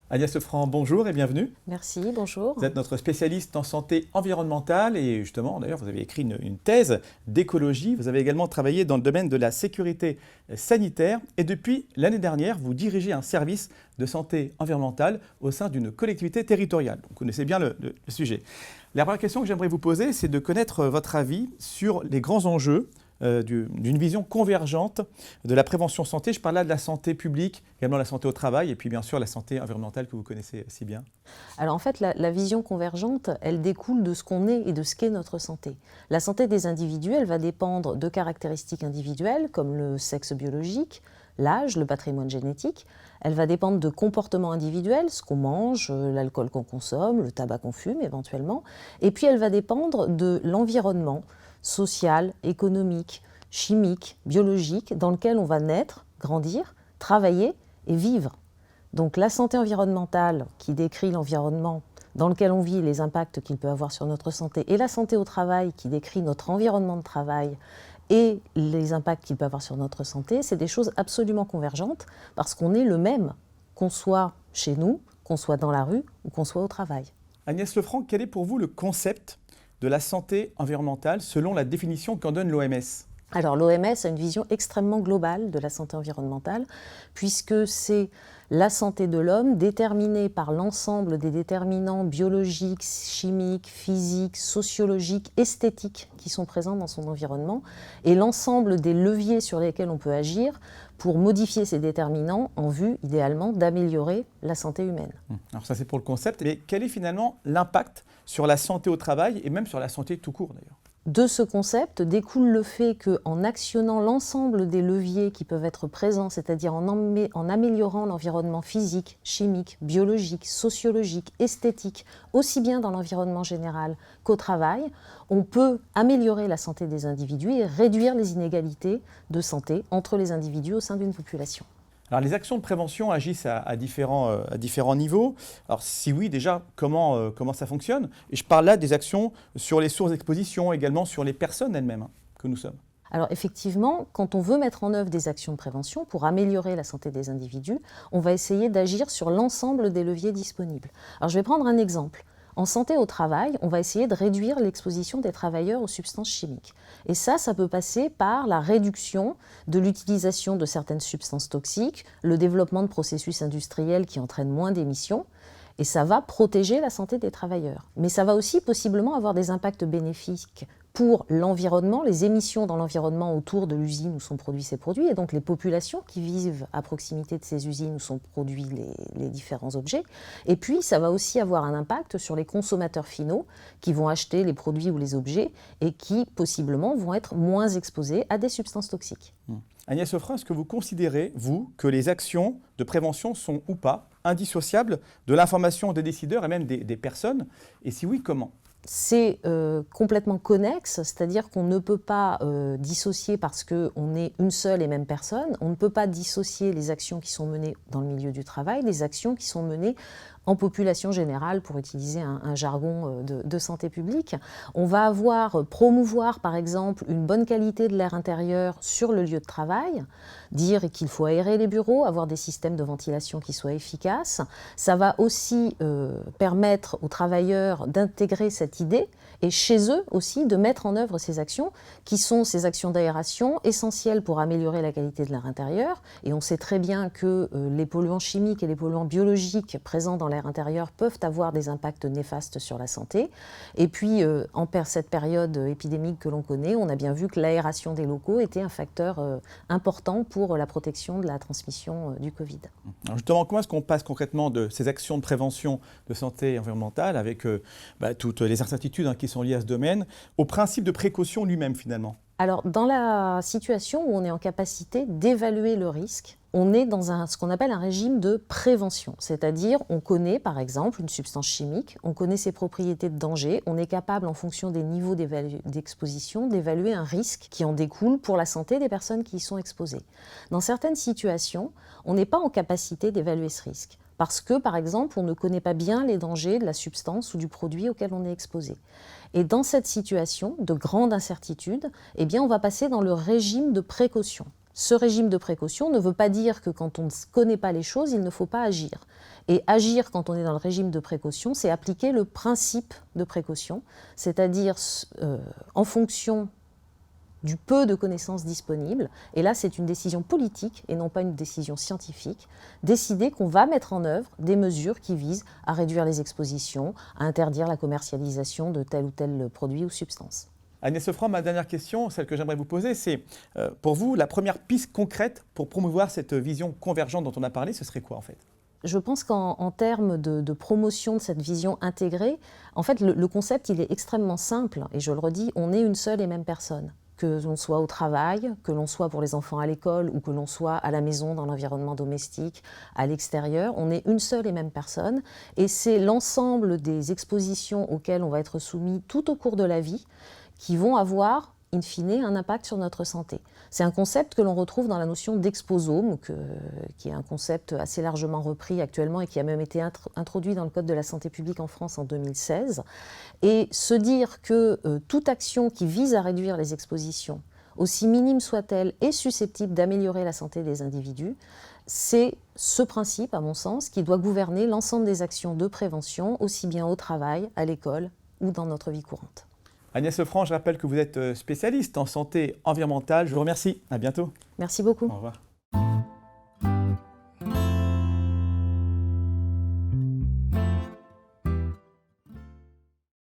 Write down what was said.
Agnès Lefranc, bonjour et bienvenue. Merci, bonjour. Vous êtes notre spécialiste en santé environnementale et justement, d'ailleurs, vous avez écrit une thèse d'écologie. Vous avez également travaillé dans le domaine de la sécurité sanitaire et depuis l'année dernière, vous dirigez un service de santé environnementale au sein d'une collectivité territoriale. Vous connaissez bien le sujet. La première question que j'aimerais vous poser, c'est de connaître votre avis sur les grands enjeux d'une vision convergente de la prévention santé. Je parle là de la santé publique, également la santé au travail, et puis bien sûr la santé environnementale que vous connaissez si bien. Alors en fait, la vision convergente, elle découle de ce qu'on est et de ce qu'est notre santé. La santé des individus, elle va dépendre de caractéristiques individuelles, comme le sexe biologique, l'âge, le patrimoine génétique. Elle va dépendre de comportements individuels, ce qu'on mange, l'alcool qu'on consomme, le tabac qu'on fume éventuellement. Et puis elle va dépendre de l'environnement social, économique, chimique, biologique, dans lequel on va naître, grandir, travailler et vivre. Donc la santé environnementale, qui décrit l'environnement dans lequel on vit, les impacts qu'il peut avoir sur notre santé, et la santé au travail, qui décrit notre environnement de travail et les impacts qu'il peut avoir sur notre santé, c'est des choses absolument convergentes, parce qu'on est le même, qu'on soit chez nous, qu'on soit dans la rue ou qu'on soit au travail. Agnès Lefranc, quel est pour vous le concept de la santé environnementale selon la définition qu'en donne l'OMS ? Alors l'OMS a une vision extrêmement globale de la santé environnementale, puisque c'est la santé de l'homme déterminée par l'ensemble des déterminants biologiques, chimiques, physiques, sociologiques, esthétiques qui sont présents dans son environnement, et l'ensemble des leviers sur lesquels on peut agir pour modifier ces déterminants en vue, idéalement, d'améliorer la santé humaine. Alors ça c'est pour le concept, mais quel est finalement l'impact sur la santé au travail et même sur la santé tout court d'ailleurs ? De ce concept découle le fait qu'en actionnant l'ensemble des leviers qui peuvent être présents, c'est-à-dire en améliorant l'environnement physique, chimique, biologique, sociologique, esthétique, aussi bien dans l'environnement général qu'au travail, on peut améliorer la santé des individus et réduire les inégalités de santé entre les individus au sein d'une population. Alors les actions de prévention agissent à différents niveaux. Alors si oui, déjà, comment ça fonctionne ? Et je parle là des actions sur les sources d'exposition, également sur les personnes elles-mêmes que nous sommes. Alors effectivement, quand on veut mettre en œuvre des actions de prévention pour améliorer la santé des individus, on va essayer d'agir sur l'ensemble des leviers disponibles. Alors je vais prendre un exemple. En santé au travail, on va essayer de réduire l'exposition des travailleurs aux substances chimiques. Et ça peut passer par la réduction de l'utilisation de certaines substances toxiques, le développement de processus industriels qui entraînent moins d'émissions, et ça va protéger la santé des travailleurs. Mais ça va aussi possiblement avoir des impacts bénéfiques pour l'environnement, les émissions dans l'environnement autour de l'usine où sont produits ces produits, et donc les populations qui vivent à proximité de ces usines où sont produits les différents objets. Et puis, ça va aussi avoir un impact sur les consommateurs finaux qui vont acheter les produits ou les objets et qui, possiblement, vont être moins exposés à des substances toxiques. Agnès Lefranc, est-ce que vous considérez, vous, que les actions de prévention sont ou pas indissociables de l'information des décideurs et même des personnes ? Et si oui, comment ? C'est complètement connexe, c'est-à-dire qu'on ne peut pas dissocier parce qu'on est une seule et même personne, on ne peut pas dissocier les actions qui sont menées dans le milieu du travail des actions qui sont menées en population générale, pour utiliser un jargon de santé publique. On va promouvoir par exemple une bonne qualité de l'air intérieur sur le lieu de travail, dire qu'il faut aérer les bureaux, avoir des systèmes de ventilation qui soient efficaces. Ça va aussi permettre aux travailleurs d'intégrer cette idée et chez eux aussi de mettre en œuvre ces actions qui sont ces actions d'aération essentielles pour améliorer la qualité de l'air intérieur. Et on sait très bien que les polluants chimiques et les polluants biologiques présents dans l'air intérieur peuvent avoir des impacts néfastes sur la santé. Et puis, en cette période épidémique que l'on connaît, on a bien vu que l'aération des locaux était un facteur important pour la protection de la transmission du Covid. Alors justement, comment est-ce qu'on passe concrètement de ces actions de prévention de santé environnementale avec toutes les incertitudes qui sont liées à ce domaine au principe de précaution lui-même finalement ? Alors, dans la situation où on est en capacité d'évaluer le risque, on est dans ce qu'on appelle un régime de prévention. C'est-à-dire, on connaît par exemple une substance chimique, on connaît ses propriétés de danger, on est capable en fonction des niveaux d'exposition d'évaluer un risque qui en découle pour la santé des personnes qui y sont exposées. Dans certaines situations, on n'est pas en capacité d'évaluer ce risque. Parce que, par exemple, on ne connaît pas bien les dangers de la substance ou du produit auquel on est exposé. Et dans cette situation de grande incertitude, eh bien, on va passer dans le régime de précaution. Ce régime de précaution ne veut pas dire que quand on ne connaît pas les choses, il ne faut pas agir. Et agir quand on est dans le régime de précaution, c'est appliquer le principe de précaution, c'est-à-dire en fonction du peu de connaissances disponibles, et là c'est une décision politique et non pas une décision scientifique, décider qu'on va mettre en œuvre des mesures qui visent à réduire les expositions, à interdire la commercialisation de tel ou tel produit ou substance. Agnès Sofran, ma dernière question, celle que j'aimerais vous poser, c'est pour vous, la première piste concrète pour promouvoir cette vision convergente dont on a parlé, ce serait quoi en fait ? Je pense qu'en termes de promotion de cette vision intégrée, en fait, le concept, il est extrêmement simple. Et je le redis, on est une seule et même personne. Que l'on soit au travail, que l'on soit pour les enfants à l'école ou que l'on soit à la maison, dans l'environnement domestique, à l'extérieur, on est une seule et même personne. Et c'est l'ensemble des expositions auxquelles on va être soumis tout au cours de la vie qui vont avoir, in fine, un impact sur notre santé. C'est un concept que l'on retrouve dans la notion d'exposome, qui est un concept assez largement repris actuellement et qui a même été introduit dans le Code de la santé publique en France en 2016. Et se dire que toute action qui vise à réduire les expositions, aussi minime soit-elle, est susceptible d'améliorer la santé des individus, c'est ce principe, à mon sens, qui doit gouverner l'ensemble des actions de prévention, aussi bien au travail, à l'école ou dans notre vie courante. Agnès Sofran, je rappelle que vous êtes spécialiste en santé environnementale. Je vous remercie. À bientôt. Merci beaucoup. Au revoir.